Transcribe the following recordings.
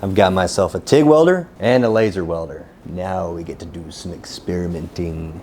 I've got myself a TIG welder and a laser welder. Now we get to do some experimenting.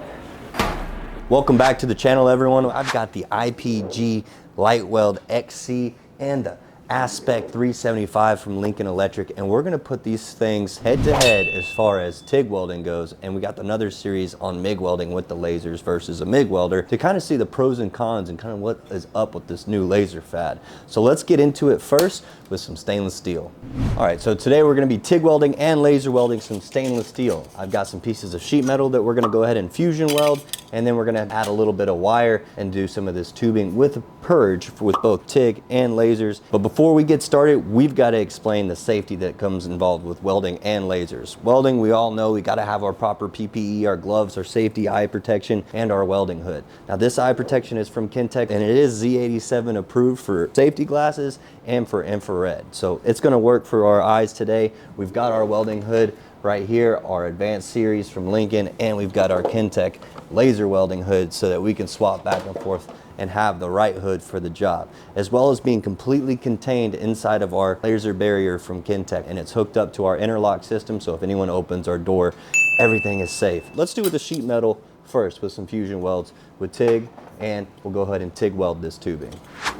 Welcome back to the channel, everyone. I've got the TIG LightWELD XC and the Aspect 375 from Lincoln Electric, and we're gonna put these things head to head as far as TIG welding goes, and we got another series on MIG welding with the lasers versus a MIG welder to kind of see the pros and cons and kind of what is up with this new laser fad. So let's get into it first with some stainless steel. All right, so today we're gonna be TIG welding and laser welding some stainless steel. I've got some pieces of sheet metal that we're gonna go ahead and fusion weld, and then we're gonna add a little bit of wire and do some of this tubing with a purge with both TIG and lasers. But before we get started, we've got to explain the safety that comes involved with welding and lasers. Welding, we all know we got to have our proper PPE, our gloves, our safety, eye protection, and our welding hood. Now this eye protection is from Kintec, and it is Z87 approved for safety glasses and for infrared. So it's going to work for our eyes today. We've got our welding hood right here, our advanced series from Lincoln, and we've got our Kintec laser welding hood so that we can swap back and forth and have the right hood for the job, as well as being completely contained inside of our laser barrier from Kintec, and it's hooked up to our interlock system, so if anyone opens our door, everything is safe. Let's do with the sheet metal first with some fusion welds with TIG, and we'll go ahead and TIG weld this tubing.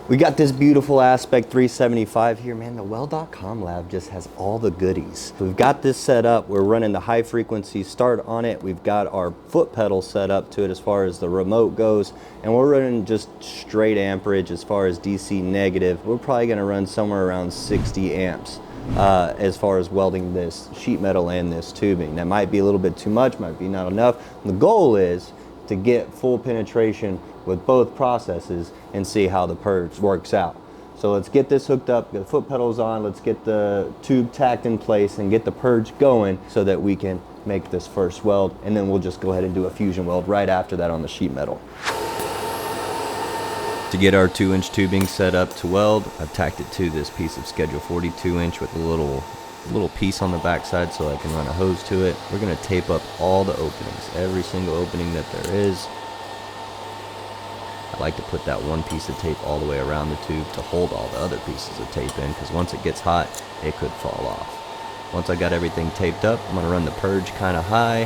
We got this beautiful Aspect 375 here, man. The Weld.com lab just has all the goodies. We've got this set up. We're running the high frequency start on it. We've got our foot pedal set up to it as far as the remote goes, and we're running just straight amperage as far as DC negative. We're probably gonna run somewhere around 60 amps as far as welding this sheet metal and this tubing. That might be a little bit too much, might be not enough. The goal is to get full penetration with both processes and see how the purge works out. So let's get this hooked up, get the foot pedals on, let's get the tube tacked in place and get the purge going so that we can make this first weld, and then we'll just go ahead and do a fusion weld right after that on the sheet metal. To get our 2-inch tubing set up to weld, I've tacked it to this piece of Schedule 42-inch with a little piece on the backside so I can run a hose to it. We're gonna tape up all the openings, every single opening that there is. I like to put that one piece of tape all the way around the tube to hold all the other pieces of tape in, because once it gets hot, it could fall off. Once I got everything taped up, I'm gonna run the purge kind of high.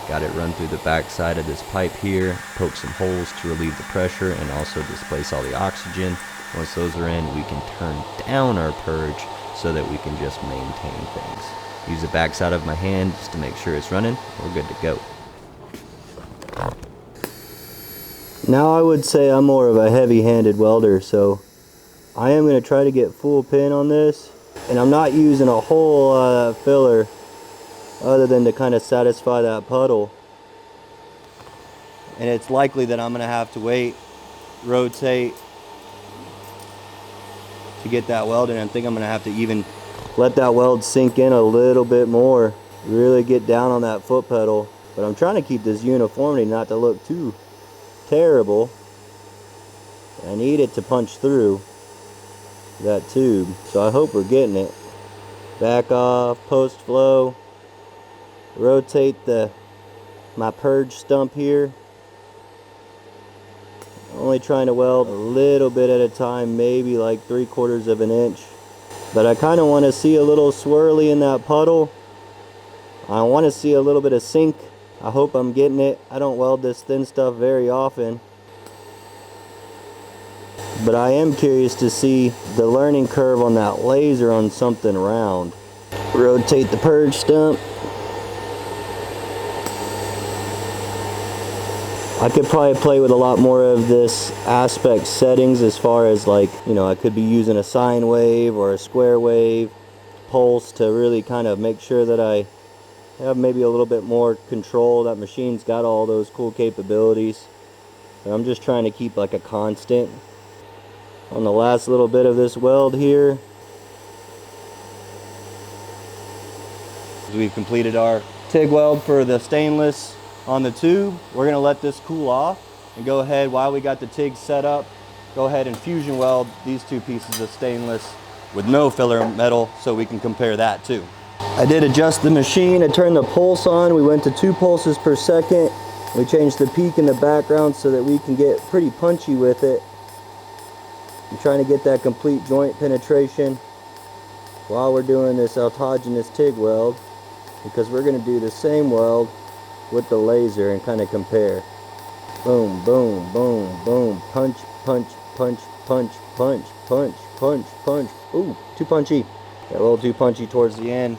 Got it run through the back side of this pipe here, poke some holes to relieve the pressure and also displace all the oxygen. Once those are in, we can turn down our purge so that we can just maintain things. Use the back side of my hand just to make sure it's running. We're good to go. Now I would say I'm more of a heavy-handed welder, so I am going to try to get full pin on this, and I'm not using a whole lot of filler other than to kind of satisfy that puddle. And it's likely that I'm going to have to wait, rotate to get that weld in. I think I'm going to have to even let that weld sink in a little bit more, really get down on that foot pedal. But I'm trying to keep this uniformity not to look too terrible. I need it to punch through that tube, so I hope we're getting it. Back off, post flow, rotate my purge stump here. Only trying to weld a little bit at a time, maybe like 3/4 of an inch. But I kind of want to see a little swirly in that puddle. I want to see a little bit of sink. I hope I'm getting it. I don't weld this thin stuff very often, but I am curious to see the learning curve on that laser on something round. Rotate the purge stump. I could probably play with a lot more of this Aspect settings as far as, like, you know, I could be using a sine wave or a square wave pulse to really kind of make sure that I have maybe a little bit more control. That machine's got all those cool capabilities, but I'm just trying to keep like a constant on the last little bit of this weld here. We've completed our TIG weld for the stainless on the tube. We're gonna let this cool off and go ahead, while we got the TIG set up, go ahead and fusion weld these two pieces of stainless with no filler metal so we can compare that too. I did adjust the machine. I turned the pulse on. We went to 2 pulses per second. We changed the peak in the background so that we can get pretty punchy with it. I'm trying to get that complete joint penetration. while we're doing this autogenous TIG weld, because we're going to do the same weld with the laser and kind of compare. Boom, boom, boom, boom, punch, punch, punch, punch, punch, punch, punch, punch. Ooh, too punchy. Got a little too punchy towards the end.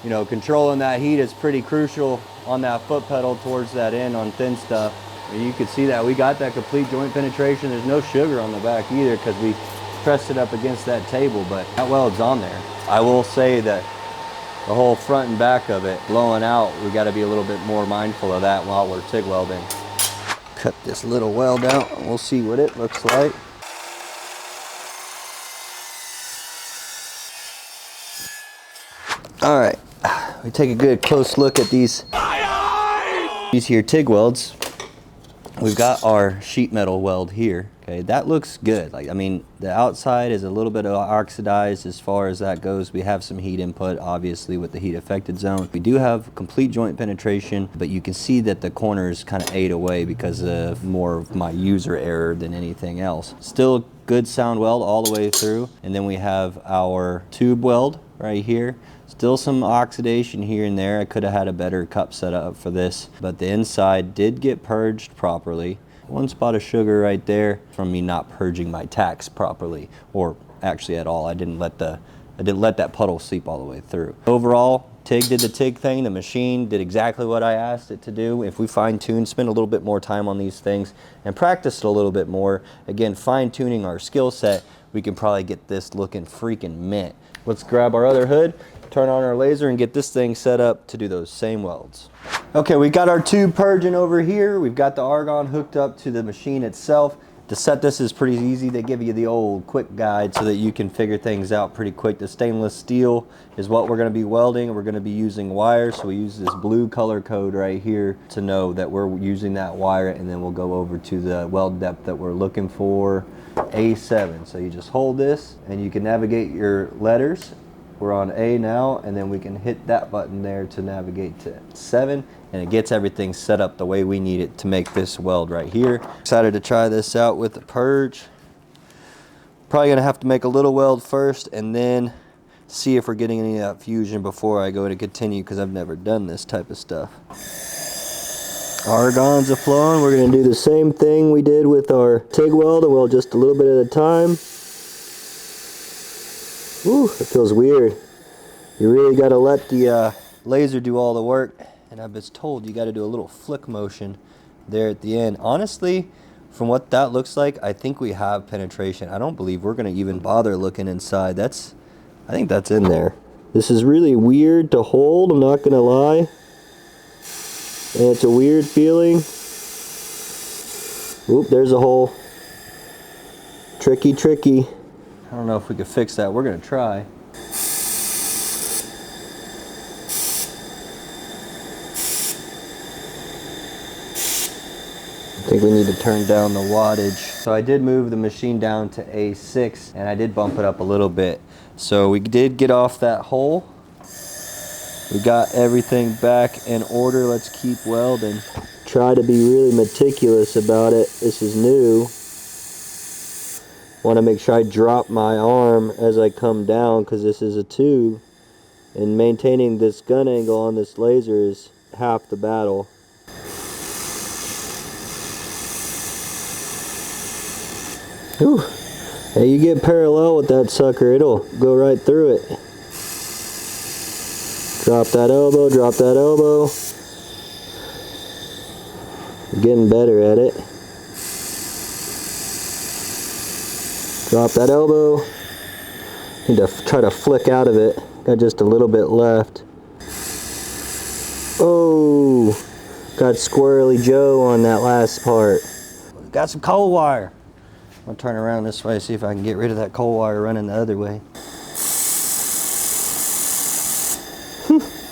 You know, controlling that heat is pretty crucial on that foot pedal towards that end on thin stuff. And you can see that we got that complete joint penetration. There's no sugar on the back either because we pressed it up against that table, but that weld's on there. I will say that the whole front and back of it blowing out, we got to be a little bit more mindful of that while we're TIG welding. Cut this little weld out and we'll see what it looks like. All right, we take a good close look at these here TIG welds. We've got our sheet metal weld here. Okay, that looks good. Like, I mean, the outside is a little bit oxidized as far as that goes. We have some heat input, obviously, with the heat affected zone. We do have complete joint penetration, but you can see that the corners kind of ate away because of more of my user error than anything else. Still good sound weld all the way through. And then we have our tube weld right here. Still some oxidation here and there. I could have had a better cup set up for this, but the inside did get purged properly. One spot of sugar right there from me not purging my tacks properly, or actually at all. I didn't let that puddle seep all the way through. Overall, TIG did the TIG thing. The machine did exactly what I asked it to do. If we fine tune, spend a little bit more time on these things and practice it a little bit more, again, fine tuning our skill set, we can probably get this looking freaking mint. Let's grab our other hood, turn on our laser, and get this thing set up to do those same welds. Okay, we got our tube purging over here. We've got the argon hooked up to the machine itself. To set this is pretty easy. They give you the old quick guide so that you can figure things out pretty quick. The stainless steel is what we're going to be welding. We're going to be using wire, so we use this blue color code right here to know that we're using that wire, and then we'll go over to the weld depth that we're looking for, A7. So you just hold this and you can navigate your letters. We're on A now, and then we can hit that button there to navigate to 7, and it gets everything set up the way we need it to make this weld right here. Excited to try this out with the purge. Probably gonna have to make a little weld first and then see if we're getting any of that fusion before I go to continue, because I've never done this type of stuff. Argon's a-flowing. We're gonna do the same thing we did with our TIG weld, and weld just a little bit at a time. Ooh, it feels weird. You really got to let the laser do all the work, and I've been told you got to do a little flick motion there at the end. Honestly, from what that looks like, I think we have penetration. I don't believe we're going to even bother looking inside. I think that's in there. This is really weird to hold, I'm not going to lie. And it's a weird feeling. Oop, there's a hole. Tricky, tricky. I don't know if we could fix that. We're going to try. I think we need to turn down the wattage. So I did move the machine down to A6, and I did bump it up a little bit. So we did get off that hole. We got everything back in order. Let's keep welding. Try to be really meticulous about it. This is new. Want to make sure I drop my arm as I come down, because this is a tube, and maintaining this gun angle on this laser is half the battle. Whew. Hey, you get parallel with that sucker, it'll go right through it. Drop that elbow, drop that elbow. Getting better at it. Drop that elbow. Need to try to flick out of it. Got just a little bit left. Oh, got Squirrely Joe on that last part. Got some cold wire. I'm gonna turn around this way, see if I can get rid of that cold wire running the other way.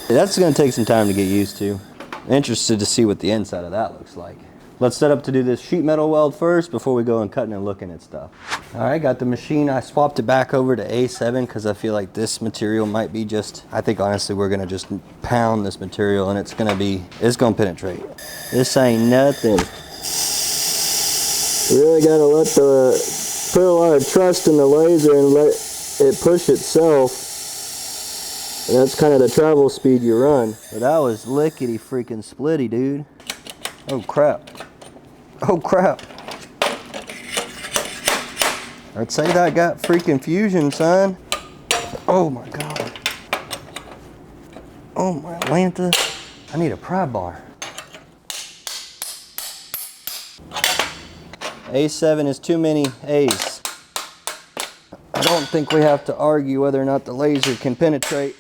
That's gonna take some time to get used to. Interested to see what the inside of that looks like. Let's set up to do this sheet metal weld first before we go and cutting and looking at stuff. All right, got the machine. I swapped it back over to A7 because I feel like this material might be I think honestly we're gonna just pound this material, and it's gonna penetrate. This ain't nothing. You really gotta put a lot of trust in the laser and let it push itself. And that's kind of the travel speed you run. But that was lickety freaking splitty, dude. Oh crap. Oh crap. I'd say that got freaking fusion, son. Oh my God. Oh my Atlanta. I need a pry bar. A7 is too many A's. I don't think we have to argue whether or not the laser can penetrate.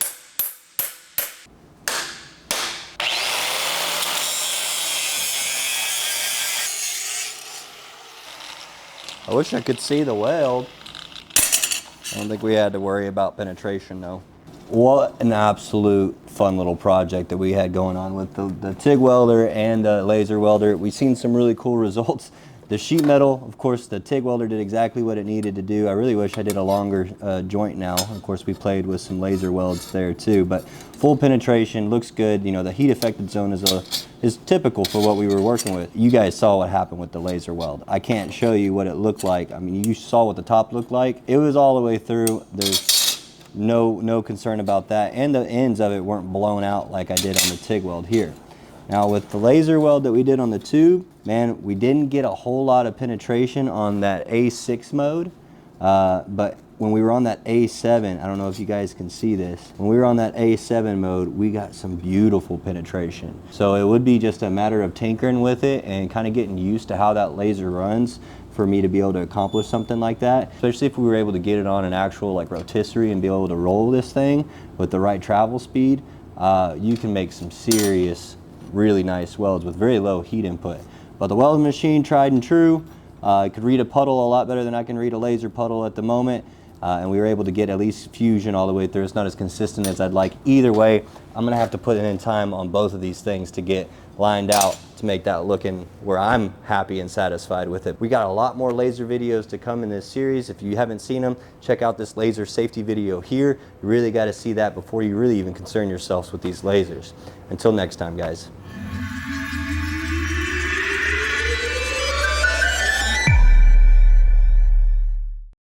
I wish I could see the weld. I don't think we had to worry about penetration though. What an absolute fun little project that we had going on with the TIG welder and the laser welder. We've seen some really cool results. The sheet metal, of course, the TIG welder did exactly what it needed to do. I really wish I did a longer joint now. Of course, we played with some laser welds there too, but full penetration, looks good. You know, the heat affected zone is typical for what we were working with. You guys saw what happened with the laser weld. I can't show you what it looked like. I mean, you saw what the top looked like. It was all the way through. There's no concern about that, and the ends of it weren't blown out like I did on the TIG weld here. Now with the laser weld that we did on the tube, man, we didn't get a whole lot of penetration on that A6 mode, but when we were on that A7, I don't know if you guys can see this, when we were on that A7 mode, we got some beautiful penetration. So it would be just a matter of tinkering with it and kind of getting used to how that laser runs for me to be able to accomplish something like that, especially if we were able to get it on an actual like rotisserie and be able to roll this thing with the right travel speed. You can make some serious, really nice welds with very low heat input. But the welding machine, tried and true, I could read a puddle a lot better than I can read a laser puddle at the moment, and we were able to get at least fusion all the way through. It's not as consistent as I'd like. Either way, I'm gonna have to put in time on both of these things to get lined out to make that looking where I'm happy and satisfied with it. We got a lot more laser videos to come in this series. If you haven't seen them, check out this laser safety video here. You really got to see that before you really even concern yourselves with these lasers. Until next time, guys.